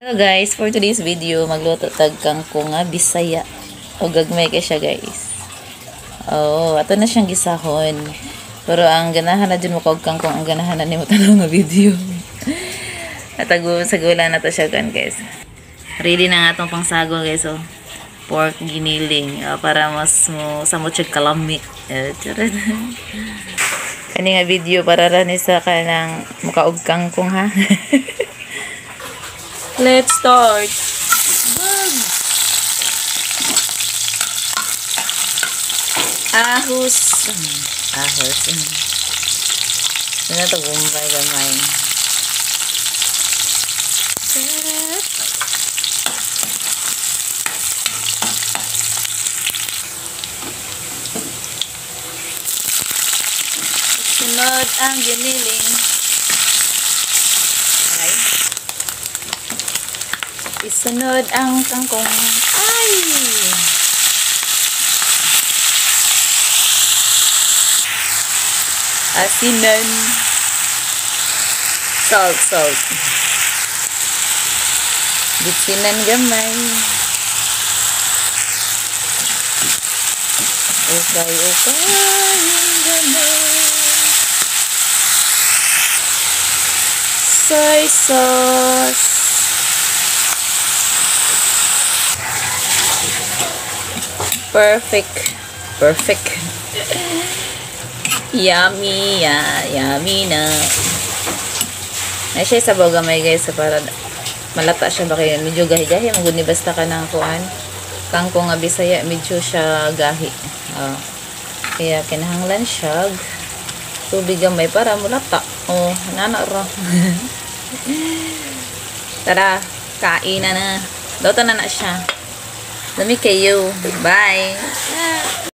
Hello guys, for today's video, magluto tag kangkong nga Bisaya. O gagmay ka siya guys. Oh, ato na siyang gisahon. Pero ang ganahan na dyan mo kog kangkong, ang ganahan na ni mo tanong nga video. Natago sa gula na to siya kan guys. Ready na nga atong pangsago guys. Oh. Pork giniling. Para mas mo sa mo kalami. Kani nga video para rani sa kanang mukaog kangkong ha. Let's start. Ahos. Ahos. Ito na ito bumbay gamay. Sunod ang giniling. Okay. Isunod ang kangkong. Ay! Asinan. Salt. Bitsinan gamay. Okay yung gamay. Soy sauce. Perfect. Yummy na. Ay siya sabaw gamay guys para malata siya ba kayo. Medyo gahi-gahi. Magod ni basta ka ng kuhan. Kangkong nga Bisaya. Medyo siya gahi. Kaya kinahanglan siya. Tubig gamay para mulata. Nanara. Tara, kain na. Dota na siya. Dami kayo. Bye.